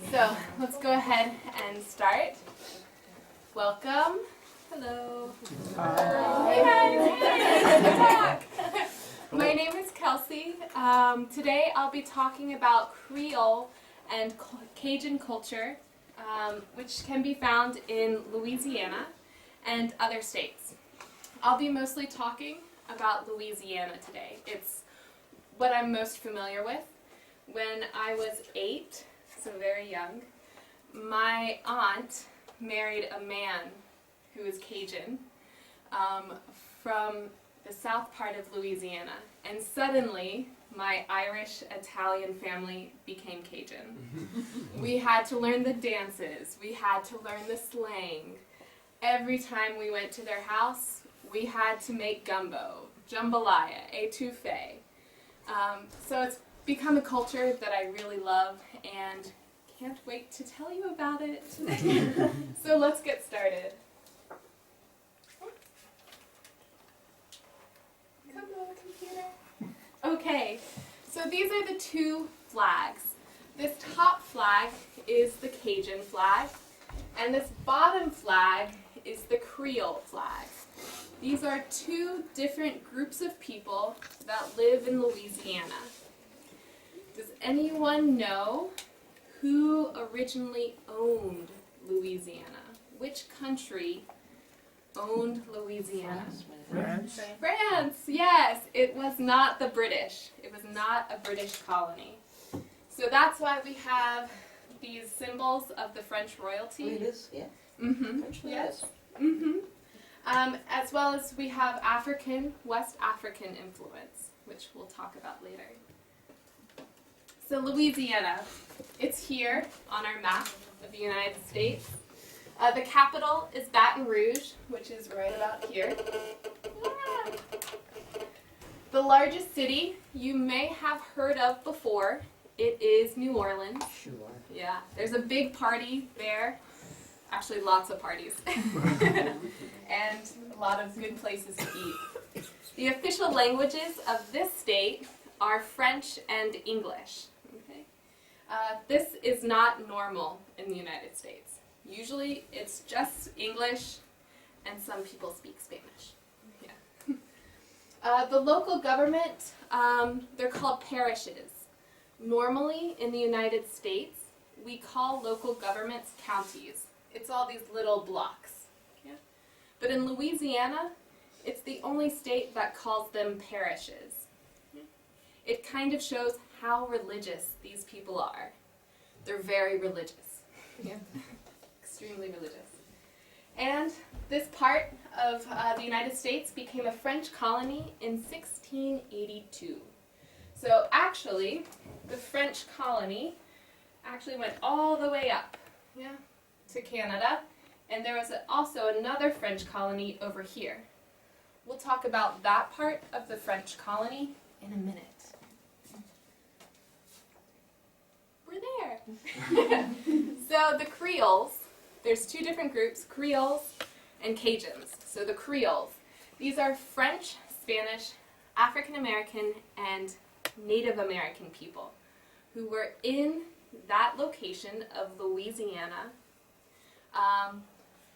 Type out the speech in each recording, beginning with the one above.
So let's go ahead and start. Welcome. Hello. Hi. Hey. My name is Kelsie. Today I'll be talking about Creole and Cajun culture, which can be found in Louisiana and other states. I'll be mostly talking about Louisiana today. It's what I'm most familiar with. When I was 8, so very young, my aunt married a man who was Cajun from the south part of Louisiana, and suddenly my Irish-Italian family became Cajun. We had to learn the dances, we had to learn the slang. Every time we went to their house, we had to make gumbo, jambalaya, etouffee. So it's become a culture that I really love and can't wait to tell you about it today. So let's get started. Come on, computer. Okay, so these are the two flags. This top flag is the Cajun flag, and this bottom flag is the Creole flag. These are two different groups of people that live in Louisiana. Does anyone know who originally owned Louisiana? Which country owned Louisiana? France. France, yes. It was not the British. It was not a British colony. So that's why we have these symbols of the French royalty. It is, yeah. Mm-hmm. Yes. Mm-hmm. As well as we have West African influence, which we'll talk about later. So Louisiana, it's here on our map of the United States. The capital is Baton Rouge, which is right about here. The largest city you may have heard of before, it is New Orleans. Sure. Yeah, there's a big party there. Actually, lots of parties. And a lot of good places to eat. The official languages of this state are French and English. Okay? This is not normal in the United States. Usually it's just English and some people speak Spanish. Yeah. The local government, they're called parishes. Normally in the United States, we call local governments counties. It's all these little blocks. Yeah? But in Louisiana, it's the only state that calls them parishes. Yeah? It kind of shows how religious these people are. They're very religious. Yeah? Extremely religious. And this part of the United States became a French colony in 1682. So actually, the French colony actually went all the way up, yeah, to Canada, and there was also another French colony over here. We'll talk about that part of the French colony in a minute. We're there. So the Creoles, there's two different groups, Creoles and Cajuns. So the Creoles, these are French, Spanish, African American, and Native American people who were in that location of Louisiana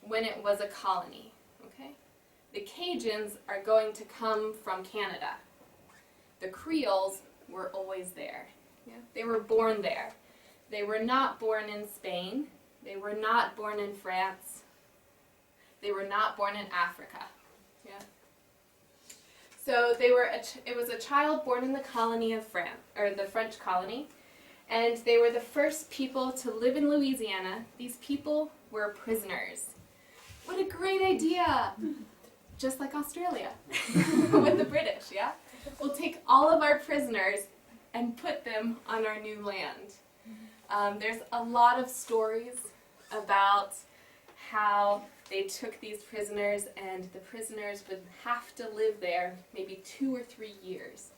when it was a colony. Okay? The Cajuns are going to come from Canada. The Creoles were always there. Yeah? They were born there. They were not born in Spain. They were not born in France. They were not born in Africa. Yeah? So it was a child born in the colony of France, or the French colony, and they were the first people to live in Louisiana. These people were prisoners. What a great idea! Just like Australia with the British, yeah? We'll take all of our prisoners and put them on our new land. There's a lot of stories about how they took these prisoners and the prisoners would have to live there maybe 2 or 3 years.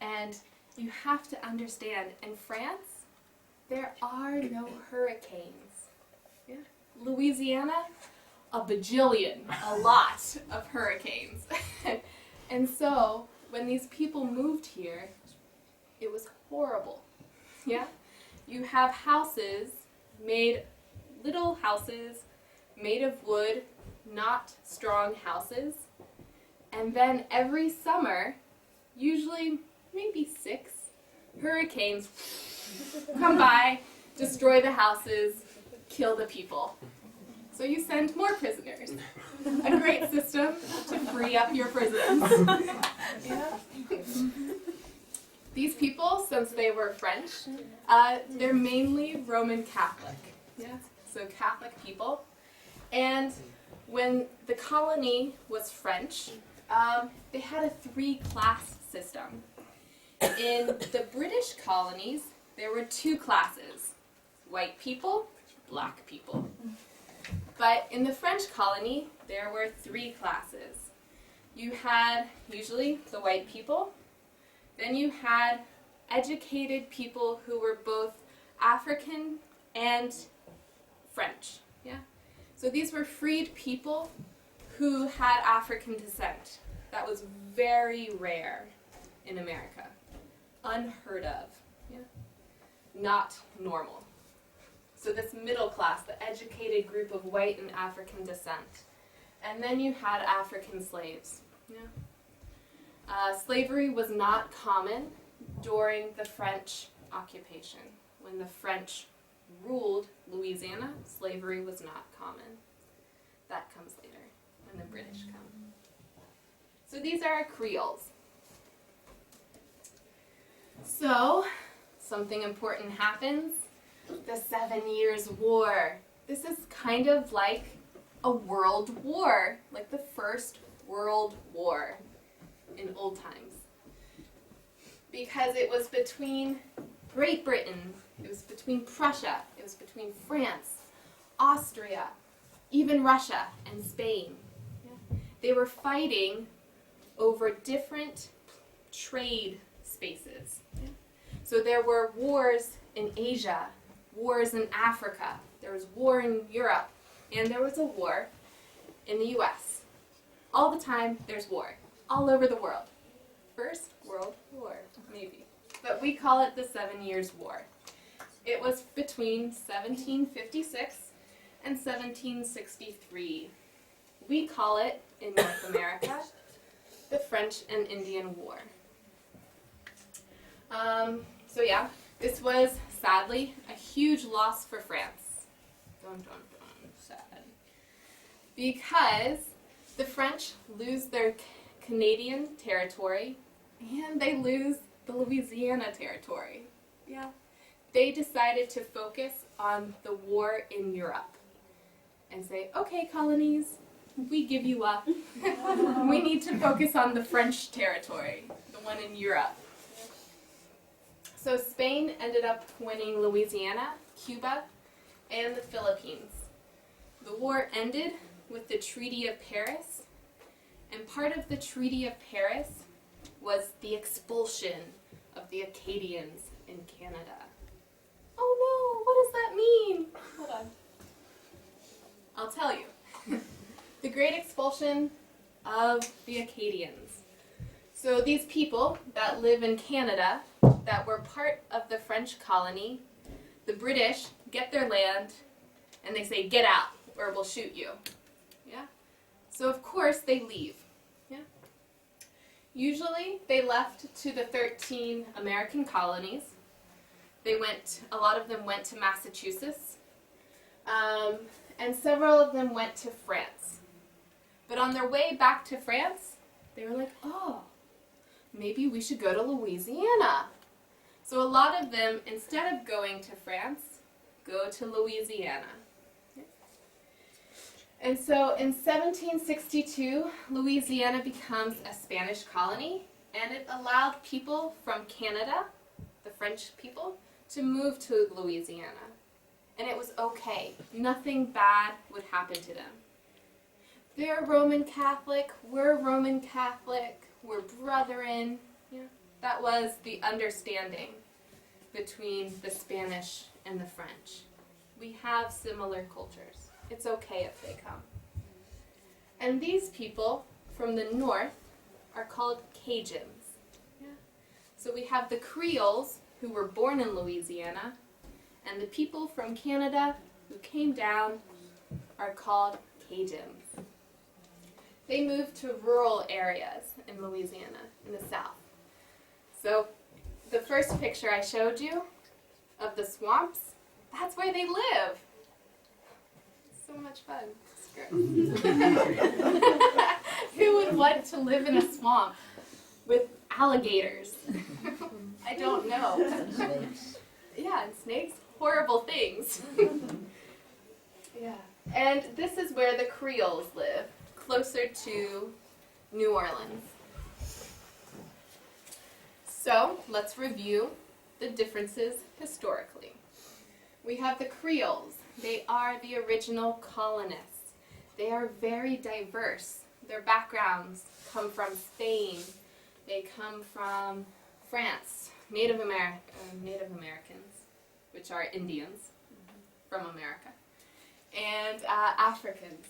And you have to understand, in France, there are no hurricanes. Yeah? Louisiana, a bajillion, a lot of hurricanes. And so, when these people moved here, it was horrible. Yeah? you have houses little houses made of wood, not strong houses. And then every summer, usually maybe 6, hurricanes come by, destroy the houses, kill the people. So you send more prisoners. A great system to free up your prisons. Yeah. These people, since they were French, they're mainly Roman Catholic. Yeah? So Catholic people. And when the colony was French, they had a 3-class system. In the British colonies, there were 2 classes, white people, black people. But in the French colony, there were 3 classes. You had usually the white people, then you had educated people who were both African and French. Yeah? So these were freed people who had African descent. That was very rare in America. Unheard of. Yeah? Not normal. So this middle class, the educated group of white and African descent. And then you had African slaves. Yeah? Slavery was not common during the French occupation. When the French ruled Louisiana, slavery was not common. That comes later, when the British come. So these are our Creoles. So, something important happens. The 7 Years' War. This is kind of like a world war, like the First World War in old times. Because it was between Great Britain, it was between Prussia, it was between France, Austria, even Russia and Spain. Yeah. They were fighting over different trade spaces. Yeah. So there were wars in Asia, wars in Africa, there was war in Europe, and there was a war in the US. All the time, there's war. All over the world. First World War, maybe. But we call it the 7 Years' War. It was between 1756 and 1763. We call it, in North America, the French and Indian War. So yeah, this was, sadly, a huge loss for France. Dun, dun, dun, sad. Because the French lose their Canadian territory, and they lose the Louisiana territory. Yeah. They decided to focus on the war in Europe and say, okay, colonies, we give you up. We need to focus on the French territory, the one in Europe. So Spain ended up winning Louisiana, Cuba, and the Philippines. The war ended with the Treaty of Paris, and part of the Treaty of Paris was the expulsion of the Acadians in Canada. Oh no, what does that mean? Hold on. I'll tell you. The Great Expulsion of the Acadians. So these people that live in Canada, that were part of the French colony, the British get their land and they say, get out or we'll shoot you. Yeah? So of course they leave. Yeah? Usually they left to the 13 American colonies. A lot of them went to Massachusetts, and several of them went to France. But on their way back to France, they were like, oh, maybe we should go to Louisiana. So a lot of them, instead of going to France, go to Louisiana. And so in 1762, Louisiana becomes a Spanish colony, and it allowed people from Canada, the French people, to move to Louisiana. And it was okay. Nothing bad would happen to them. They're Roman Catholic, we're Roman Catholic, we're brethren. Yeah. That was the understanding between the Spanish and the French. We have similar cultures. It's okay if they come. And these people from the north are called Cajuns. Yeah. So we have the Creoles, who were born in Louisiana, And the people from Canada who came down are called Cajuns. They moved to rural areas in Louisiana, in the south. So the first picture I showed you of the swamps, that's where they live. So much fun. Who would want to live in a swamp with alligators? I don't know. Yeah, and snakes, horrible things. Yeah. And this is where the Creoles live, closer to New Orleans. So let's review the differences historically. We have the Creoles. They are the original colonists. They are very diverse. Their backgrounds come from Spain. They come from France, Native Americans, which are Indians from America, and Africans.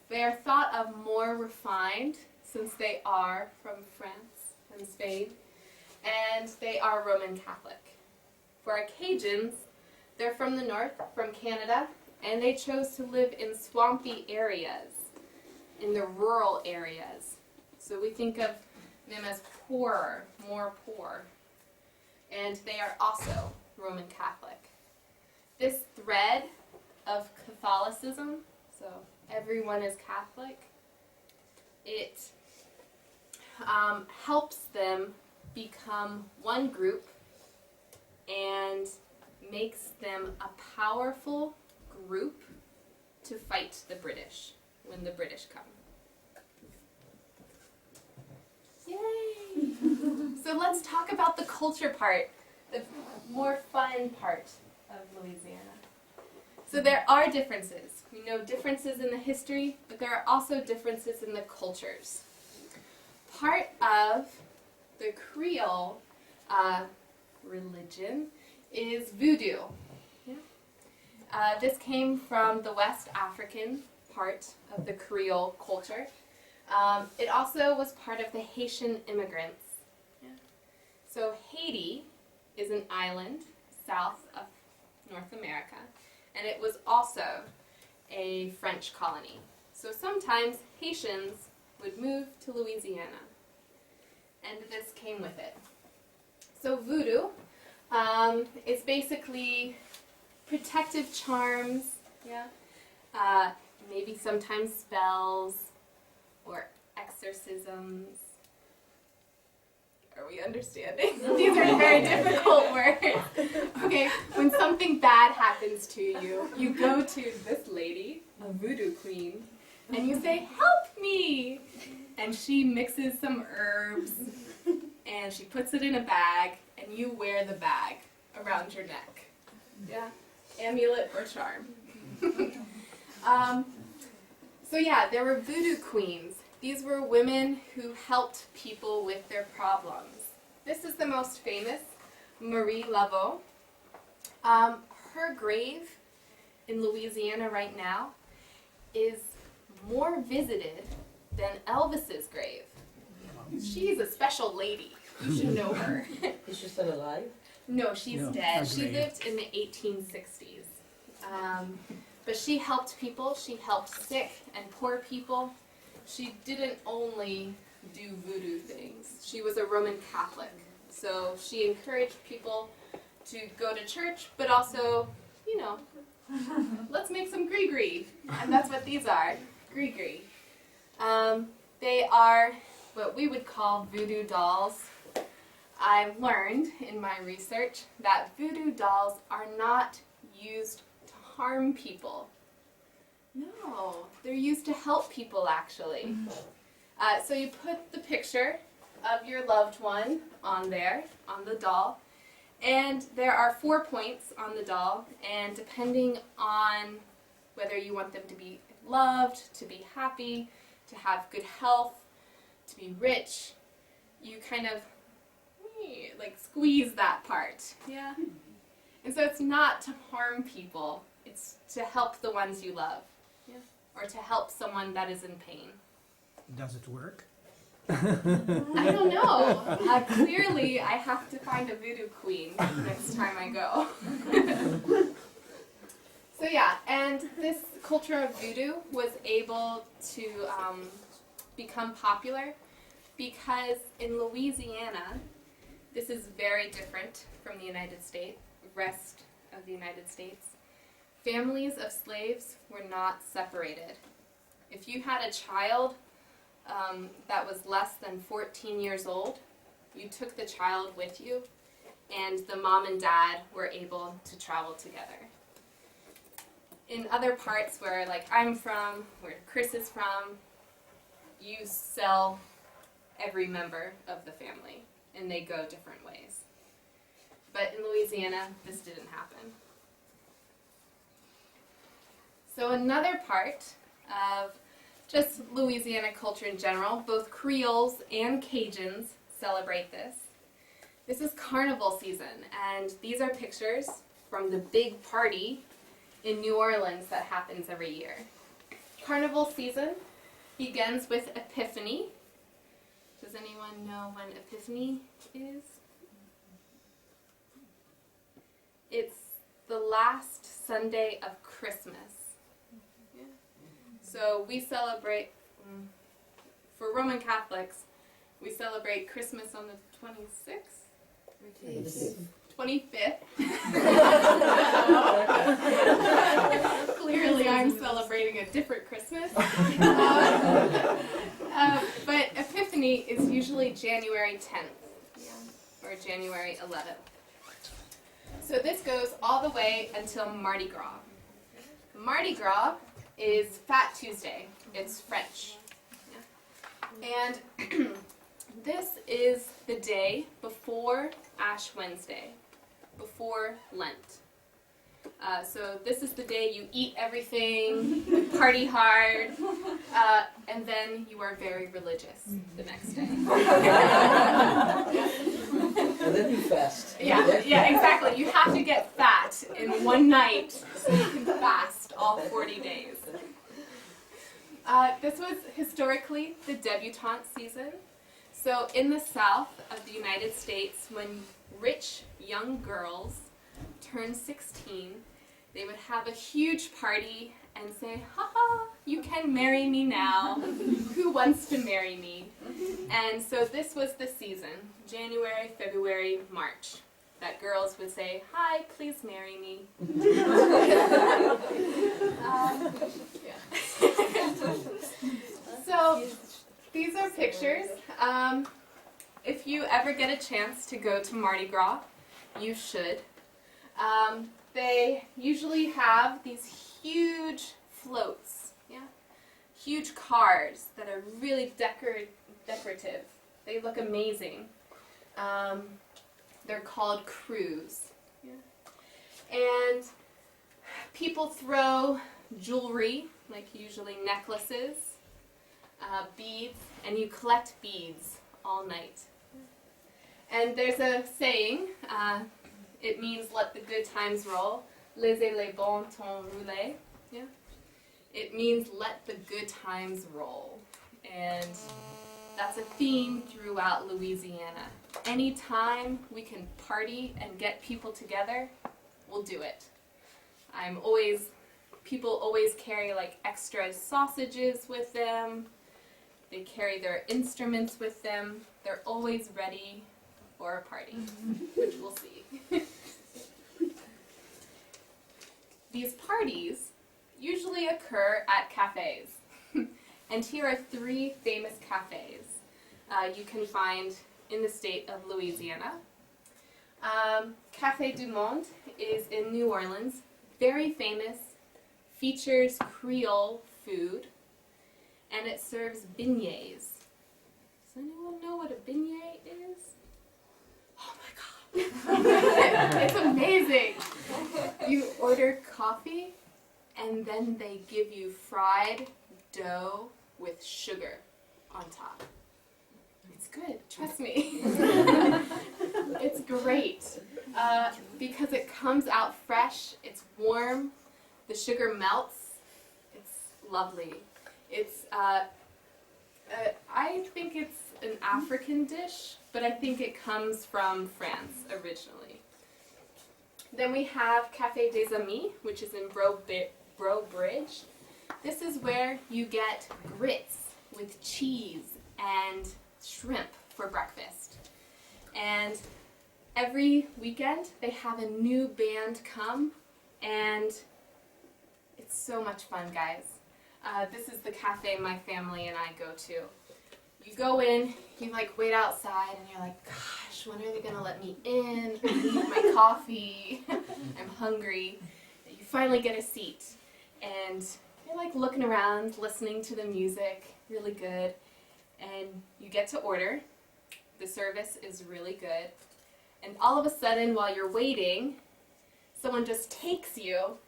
They are thought of more refined since they are from France and Spain, and they are Roman Catholic. For our Cajuns, they're from the north, from Canada, and they chose to live in swampy areas, in the rural areas. So we think of them as poorer, more poor. And they are also Roman Catholic. This thread of Catholicism, so everyone is Catholic, it helps them become one group and makes them a powerful group to fight the British when the British come. Yay! So let's talk about the culture part, the more fun part of Louisiana. So there are differences. We know differences in the history, but there are also differences in the cultures. Part of the Creole religion is voodoo. This came from the West African part of the Creole culture. It also was part of the Haitian immigrants. So Haiti is an island south of North America, and it was also a French colony. So sometimes Haitians would move to Louisiana, and this came with it. So voodoo is basically protective charms, maybe sometimes spells or exorcisms. Are we understanding? These are very difficult words. Okay, when something bad happens to you, you go to this lady, a voodoo queen, and you say, "Help me!" And she mixes some herbs, and she puts it in a bag, and you wear the bag around your neck. Yeah, amulet or charm. So yeah, there were voodoo queens. These were women who helped people with their problems. This is the most famous, Marie Laveau. Her grave in Louisiana right now is more visited than Elvis's grave. She's a special lady. You should know her. Is she still alive? No, she's dead. She lived in the 1860s. But she helped people. She helped sick and poor people. She didn't only do voodoo things. She was a Roman Catholic. So she encouraged people to go to church, but also, you know, let's make some gree-gree. And that's what these are, gree-gree. They are what we would call voodoo dolls. I've learned in my research that voodoo dolls are not used to harm people. No, they're used to help people, actually. So you put the picture of your loved one on there, on the doll, and there are 4 points on the doll, and depending on whether you want them to be loved, to be happy, to have good health, to be rich, you kind of like squeeze that part, yeah? And so it's not to harm people, it's to help the ones you love, yeah? Or to help someone that is in pain. Does it work? I don't know. Clearly, I have to find a voodoo queen next time I go. So yeah, and this culture of voodoo was able to become popular because in Louisiana, this is very different from the rest of the United States. Families of slaves were not separated. If you had a child that was less than 14 years old, you took the child with you, and the mom and dad were able to travel together. In other parts where, like, I'm from, where Chris is from, you sell every member of the family, and they go different ways. But in Louisiana, this didn't happen. So another part of just Louisiana culture in general, both Creoles and Cajuns celebrate this. This is carnival season, and these are pictures from the big party in New Orleans that happens every year. Carnival season begins with Epiphany. Does anyone know when Epiphany is? It's the last Sunday of Christmas. Yeah. So we celebrate, for Roman Catholics, we celebrate Christmas on the 26th? 25th. Clearly I'm celebrating a different Christmas. But Epiphany is usually January 10th, or January 11th. So this goes all the way until Mardi Gras. Mardi Gras is Fat Tuesday. It's French. And this is the day before Ash Wednesday, before Lent. So this is the day you eat everything, you party hard, and then you are very religious the next day. And then you fast. Yeah, exactly. You have to get fat in one night so you can fast all 40 days. This was historically the debutante season. So in the south of the United States, when rich young girls turned 16, they would have a huge party and say, "Ha ha, you can marry me now. Who wants to marry me?" And so this was the season, January, February, March, that girls would say, "Hi, please marry me." So these are pictures. If you ever get a chance to go to Mardi Gras, you should. They usually have these huge floats, huge cars that are really decorative. They look amazing. They're called crews. And people throw jewelry, like usually necklaces, beads, and you collect beads all night. And there's a saying, it means let the good times roll, laissez les bons temps rouler. It means let the good times roll. And that's a theme throughout Louisiana. Anytime we can party and get people together, we'll do it. People always carry like extra sausages with them. They carry their instruments with them. They're always ready for a party, which we'll see. These parties usually occur at cafes. And here are 3 famous cafes you can find in the state of Louisiana. Café du Monde is in New Orleans, very famous, features Creole food, and it serves beignets. Does anyone know what a beignet is? Oh my god! It's amazing! You order coffee, and then they give you fried dough with sugar on top. It's good, trust me. It's great because it comes out fresh, it's warm, the sugar melts, it's lovely. It's, I think it's an African dish, but I think it comes from France originally. Then we have Café des Amis, which is in Bro Bridge. This is where you get grits with cheese and shrimp for breakfast. And every weekend they have a new band come, and it's so much fun, guys. This is the cafe my family and I go to. You go in, you like wait outside, and you're like, gosh, when are they gonna let me in? I need my coffee. I'm hungry. You finally get a seat, and you're like looking around, listening to the music, really good, and you get to order. The service is really good, and all of a sudden, while you're waiting, someone just takes you,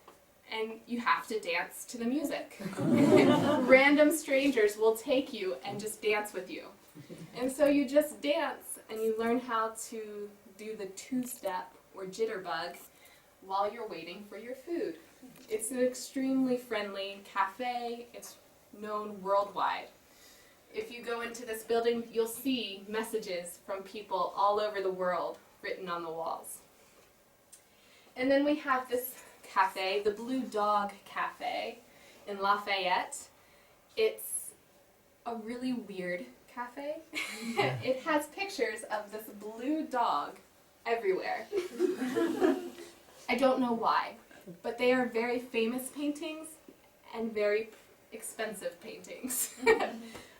and you have to dance to the music. Random strangers will take you and just dance with you. And so you just dance, and you learn how to do the two-step or jitterbug while you're waiting for your food. It's an extremely friendly cafe. It's known worldwide. If you go into this building, you'll see messages from people all over the world written on the walls. And then we have this cafe, the Blue Dog Cafe in Lafayette. It's a really weird cafe. It has pictures of this blue dog everywhere. I don't know why, but they are very famous paintings and very expensive paintings.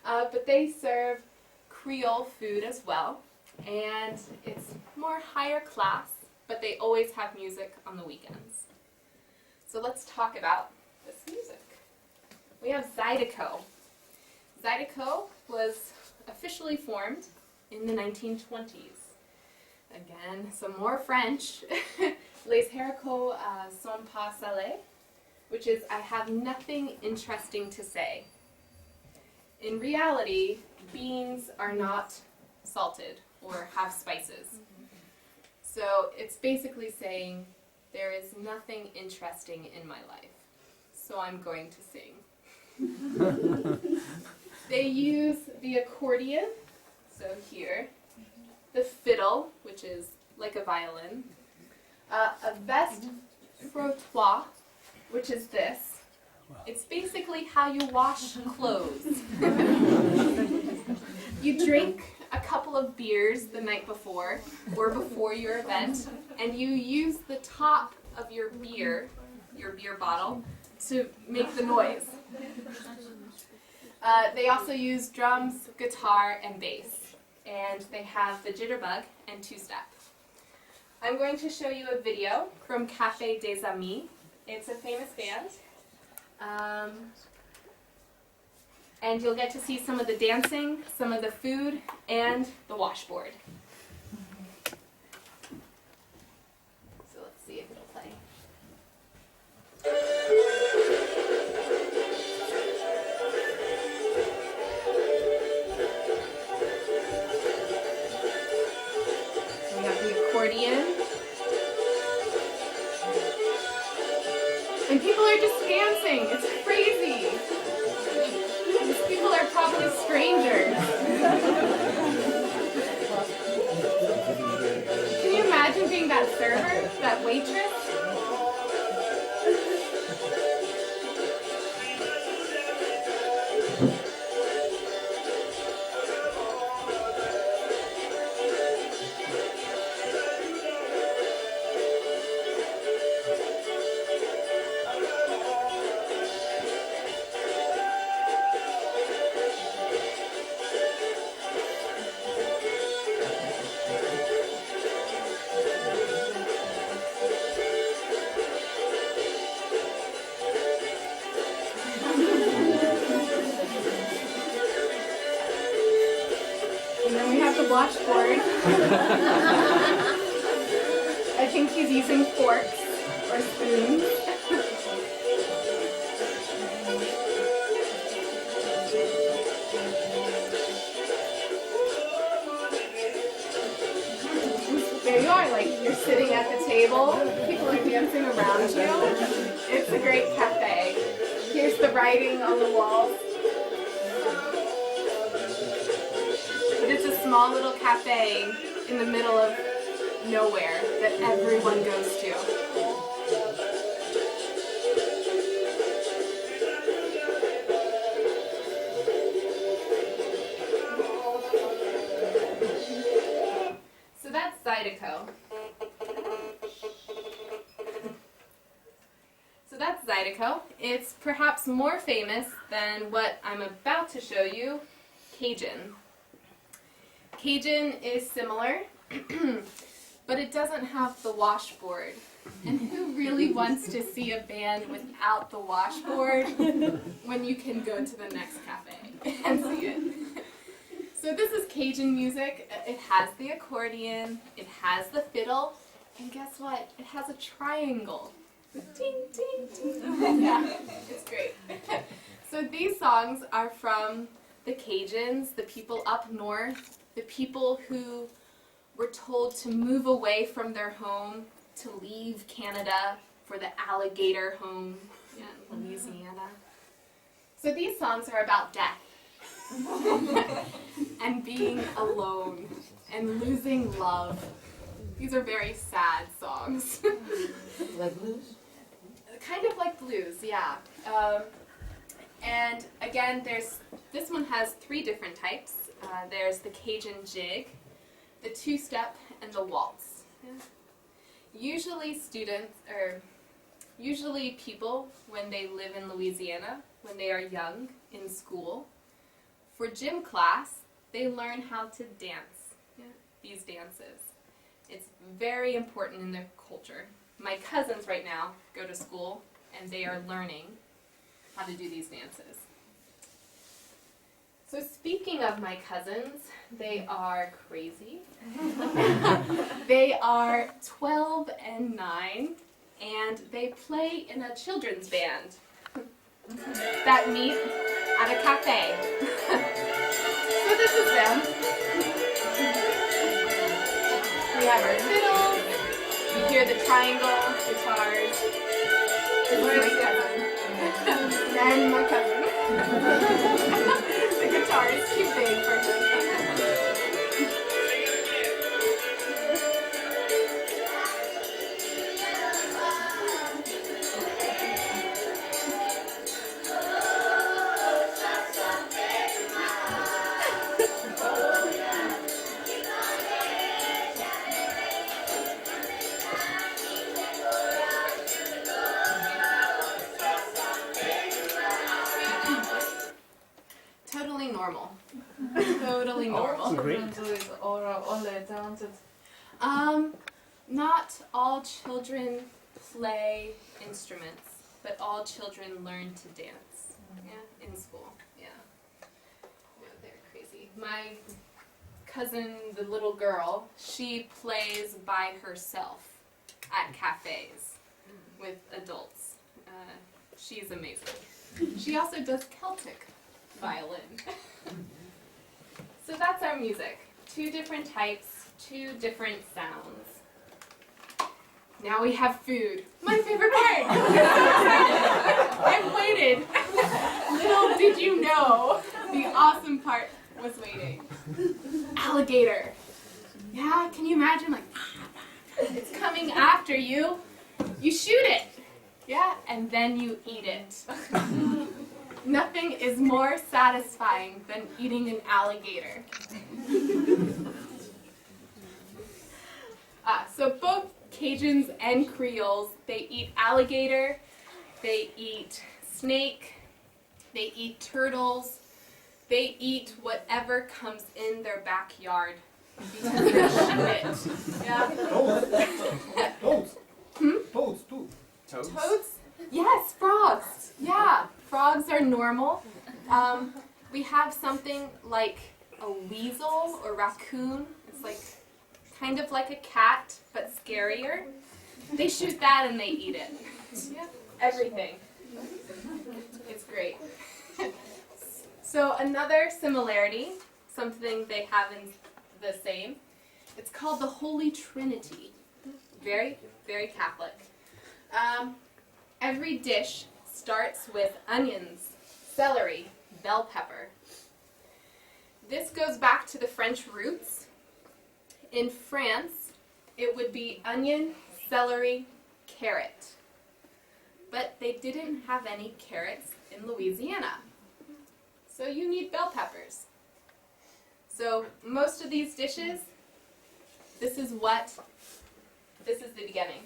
But they serve Creole food as well, and it's more higher class, but they always have music on the weekends. So let's talk about this music. We have Zydeco. Zydeco was officially formed in the 1920s. Again, some more French. Les haricots sont pas salés, which is I have nothing interesting to say. In reality, beans are not salted or have spices. So it's basically saying there is nothing interesting in my life, so I'm going to sing. They use the accordion, so here, the fiddle, which is like a violin, a veste frottoir, which is this. It's basically how you wash clothes. You drink a couple of beers the night before or before your event, and you use the top of your beer bottle, to make the noise. They also use drums, guitar, and bass, and they have the jitterbug and two-step. I'm going to show you a video from Café des Amis. It's a famous band. And you'll get to see some of the dancing, some of the food, and the washboard. So let's see if it'll play. We have the accordion. And people are just dancing. It's crazy. These people are probably strangers. Can you imagine being that server, that waitress? Washboard. I think he's using forks or spoons. There you are, like you're sitting at the table, people are dancing around you. It's a great cafe. Here's the writing on the walls. small little cafe in the middle of nowhere that everyone goes to. So that's Zydeco. It's perhaps more famous than what I'm about to show you, Cajun. Cajun is similar, but it doesn't have the washboard. And who really wants to see a band without the washboard when you can go to the next cafe and see it? So this is Cajun music. It has the accordion, it has the fiddle, and guess what? It has a triangle. Ding, ding, ding. Yeah, it's great. So these songs are from the Cajuns, the people up north, the people who were told to move away from their home, to leave Canada for the alligator home in Louisiana. So these songs are about death and being alone and losing love. These are very sad songs. Like blues? Kind of like blues, yeah. And again, this one has 3 different types. There's the Cajun jig, the 2-step, and the waltz. Yeah. Usually people, when they live in Louisiana, when they are young in school, for gym class, they learn how to dance, these dances. It's very important in their culture. My cousins right now go to school and they are learning how to do these dances. So speaking of my cousins, they are crazy. They are 12 and 9, and they play in a children's band that meet at a cafe. So this is them. We have our fiddles, you hear the triangle, guitars. This is my cousin. And my cousin. The guitar is too big for him. Totally normal. Totally normal. Great. Not all children play instruments, but all children learn to dance. Yeah, in school. Yeah. Yeah, they're crazy. My cousin, the little girl, she plays by herself at cafes with adults. She's amazing. She also does Celtic violin. So that's our music. 2 different types, 2 different sounds. Now we have food. My favorite part! I've waited. Little did you know, the awesome part was waiting. Alligator. Yeah, can you imagine, like, it's coming after you. You shoot it. Yeah, and then you eat it. Nothing is more satisfying than eating an alligator. So both Cajuns and Creoles, they eat alligator, they eat snake, they eat turtles, they eat whatever comes in their backyard because they shoot it. Yeah. Toads. Hmm? Toads too. Toads? Yes, frogs. Yeah, frogs are normal. We have something like a weasel or raccoon. It's like kind of like a cat, but scarier. They shoot that and they eat it. Yeah, everything. It's great. So another similarity, something they have in the same, it's called the Holy Trinity. Very, very Catholic. Every dish starts with onions, celery, bell pepper. This goes back to the French roots. In France, it would be onion, celery, carrot. But they didn't have any carrots in Louisiana. So you need bell peppers. So most of these dishes, this is the beginning.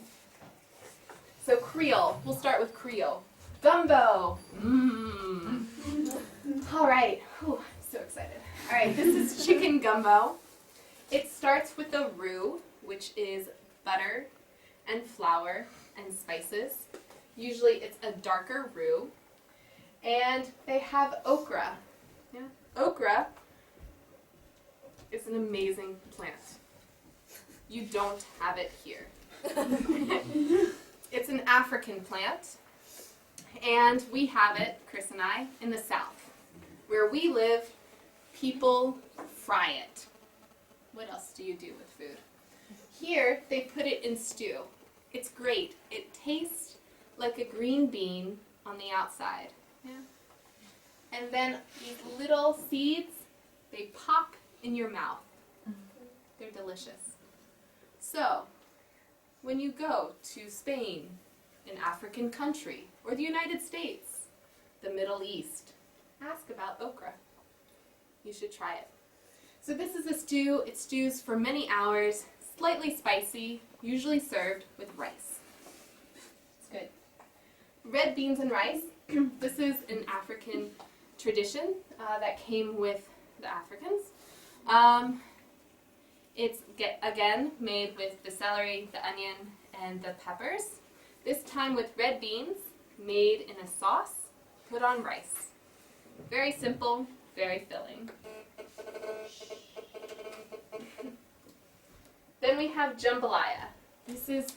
So Creole, we'll start with Creole. Gumbo. Mmm. All right, whew, I'm so excited. All right, this is chicken gumbo. It starts with a roux, which is butter and flour and spices. Usually it's a darker roux. And they have okra. Yeah. Okra is an amazing plant. You don't have it here. It's an African plant, and we have it, Chris and I, in the South. Where we live, people fry it. What else do you do with food? Here, they put it in stew. It's great. It tastes like a green bean on the outside. Yeah. And then these little seeds, they pop in your mouth. They're delicious. So, when you go to Spain, an African country, or the United States, the Middle East, ask about okra. You should try it. So this is a stew. It stews for many hours, slightly spicy, usually served with rice. It's good. Red beans and rice. This is an African tradition that came with the Africans. It's, again, made with the celery, the onion, and the peppers. This time with red beans, made in a sauce, put on rice. Very simple, very filling. Then we have jambalaya. This is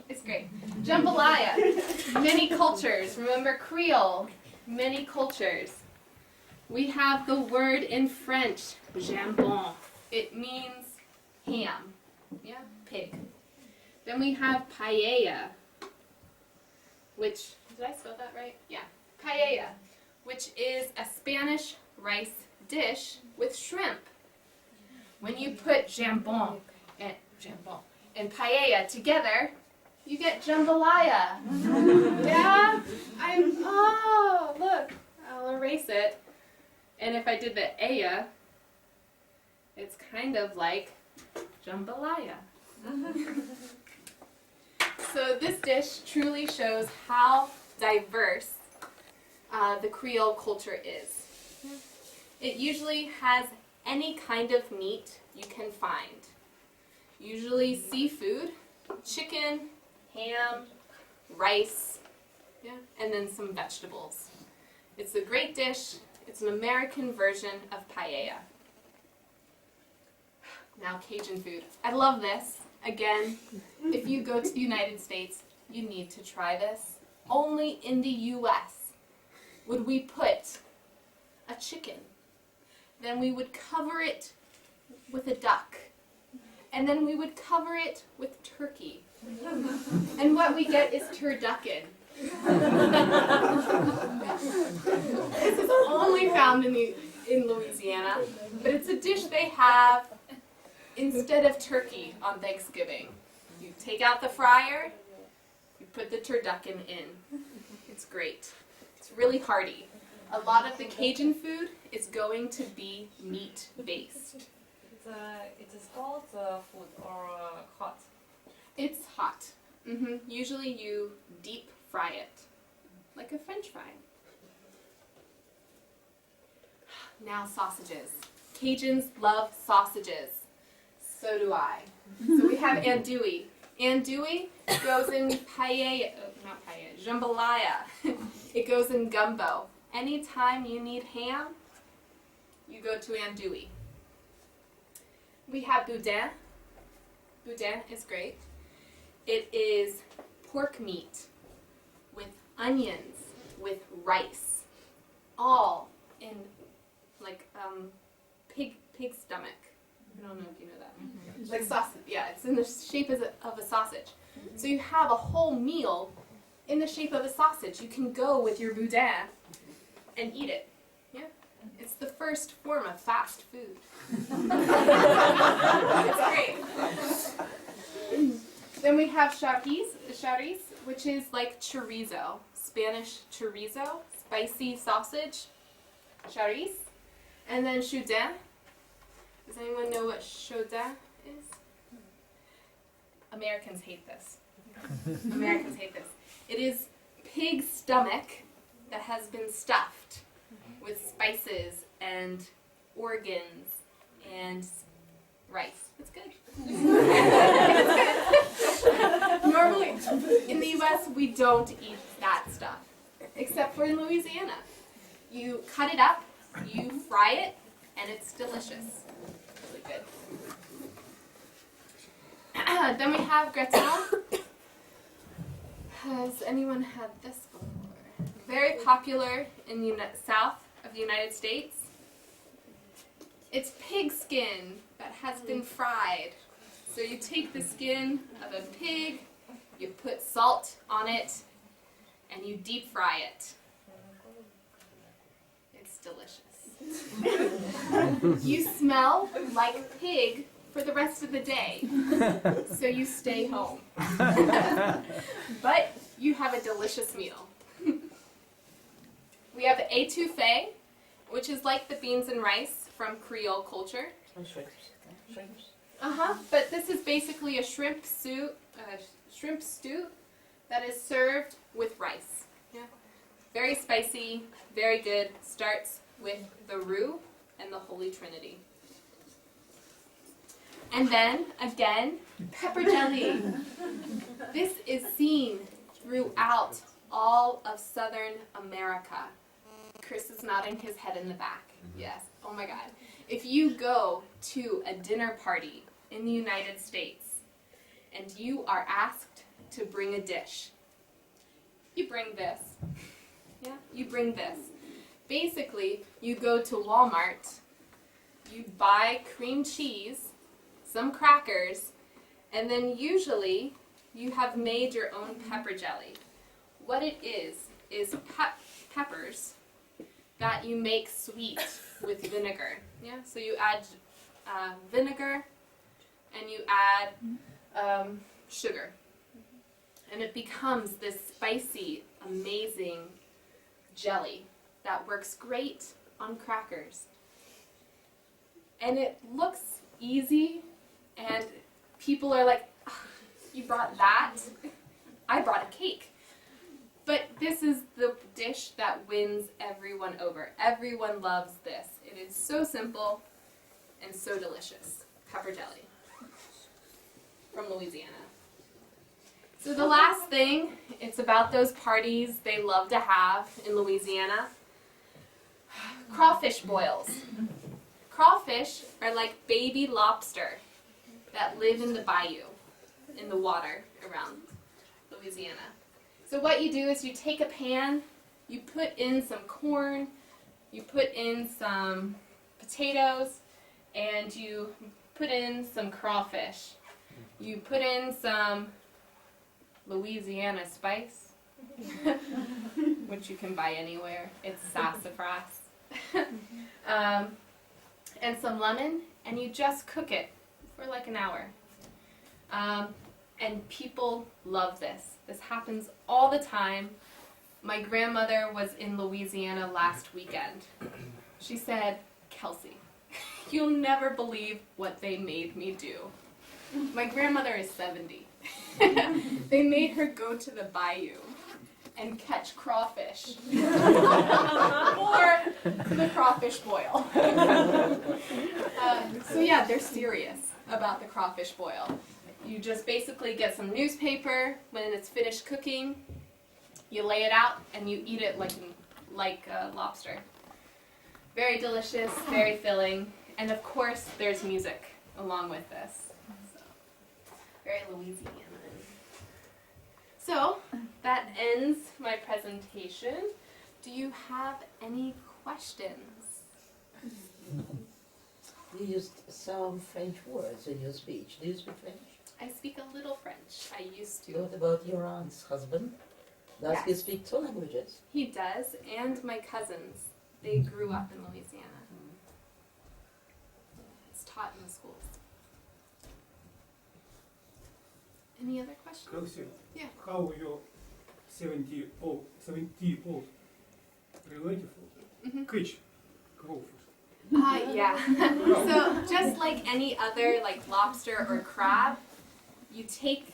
it's great. Jambalaya, many cultures. Remember Creole, many cultures. We have the word in French, jambon. It means ham, yeah, pig. Then we have paella, which, did I spell that right? Yeah, paella, which is a Spanish rice dish with shrimp. When you put jambon and paella together, you get jambalaya. Yeah? Look, I'll erase it. And if I did the aya, it's kind of like jambalaya. So this dish truly shows how diverse the Creole culture is. It usually has any kind of meat you can find. Usually seafood, chicken, ham, rice, yeah, and then some vegetables. It's a great dish. It's an American version of paella. Now Cajun food. I love this. Again, if you go to the United States, you need to try this. Only in the U.S. would we put a chicken. Then we would cover it with a duck. And then we would cover it with turkey. And what we get is turducken. This is only found in Louisiana, but it's a dish they have instead of turkey on Thanksgiving. You take out the fryer, you put the turducken in. It's great. It's really hearty. A lot of the Cajun food is going to be meat-based. It is cold food or hot? It's hot. Usually you deep fry it, like a French fry. Now sausages. Cajuns love sausages. So do I. So we have andouille. Andouille goes in jambalaya. It goes in gumbo. Anytime you need ham, you go to andouille. We have boudin. Boudin is great. It is pork meat with onions, with rice, all in like pig stomach. I don't know if you know that. Like sausage, yeah, it's in the shape of a sausage. So you have a whole meal in the shape of a sausage. You can go with your boudin and eat it. Yeah. It's the first form of fast food. It's great. Then we have chorizo, which is like chorizo, Spanish chorizo, spicy sausage, chorizo. And then choudin. Does anyone know what choudin is? Americans hate this. Americans hate this. It is pig stomach that has been stuffed with spices and organs and rice. It's good. It's good. Normally, in the U.S., we don't eat that stuff, except for in Louisiana. You cut it up, you fry it, and it's delicious. Really good. Then we have gratin. Has anyone had this before? Very popular in the south of the United States. It's pig skin that has been fried. So you take the skin of a pig, you put salt on it, and you deep fry it. It's delicious. You smell like pig for the rest of the day, so you stay home. But you have a delicious meal. We have étouffée, which is like the beans and rice from Creole culture. Shrimps. But this is basically a shrimp stew that is served with rice. Yeah. Very spicy, very good. Starts with the roux and the Holy Trinity. And then, again, pepper jelly. This is seen throughout all of Southern America. Chris is nodding his head in the back. Yes. Oh my God. If you go to a dinner party in the United States and you are asked to bring a dish, you bring this. Yeah, you bring this. Basically, you go to Walmart, you buy cream cheese, some crackers, and then usually you have made your own pepper jelly. What it is peppers that you make sweet with vinegar. Yeah, so you add vinegar and you add sugar, and it becomes this spicy, amazing jelly that works great on crackers. And it looks easy, and people are like, oh, you brought that? I brought a cake. But this is the dish that wins everyone over. Everyone loves this. It is so simple and so delicious. Pepper jelly from Louisiana. So the last thing, it's about those parties they love to have in Louisiana. Crawfish boils. Crawfish are like baby lobster that live in the bayou, in the water around Louisiana. So what you do is you take a pan, you put in some corn, you put in some potatoes, and you put in some crawfish. You put in some Louisiana spice, which you can buy anywhere. It's sassafras. And some lemon, and you just cook it for like an hour. And people love this. This happens all the time. My grandmother was in Louisiana last weekend. She said, Kelsie, you'll never believe what they made me do. My grandmother is 70. They made her go to the bayou and catch crawfish. Or the crawfish boil. So yeah, they're serious about the crawfish boil. You just basically get some newspaper. When it's finished cooking, you lay it out and you eat it like lobster. Very delicious, very filling, and of course there's music along with this. So, very Louisiana. So that ends my presentation. Do you have any questions? You used some French words in your speech. Do you speak French? I speak a little French. I used to. What about your aunt's husband? Does he Yes. speak two languages? He does, and my cousins. They grew up in Louisiana. It's taught in the schools. Any other questions? Kelsie, Yeah. how your 70-old relative catch crawfish? Yeah. So just like any other like lobster or crab, you take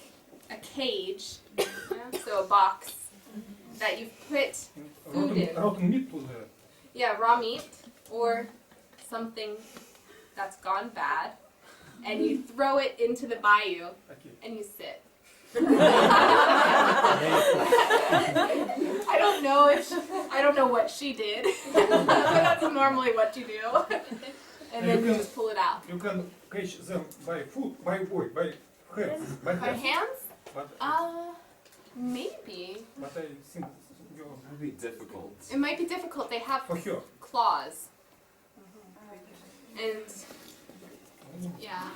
a cage, so a box that you've put food in. Rotten meat to the... Yeah, raw meat or something that's gone bad, and you throw it into the bayou Okay. and you sit. I don't know what she did, but that's normally what you do. And then you just pull it out. You can catch them by foot, by hands. By hands? But, Maybe. but I think you're That'd be difficult. It might be difficult. They have for her. claws. And yeah.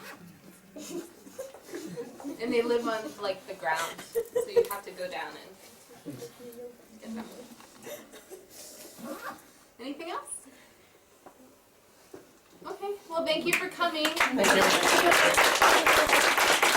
And they live on like the ground, so you have to go down and get them. Anything else? Okay. Well, thank you for coming. Thank you.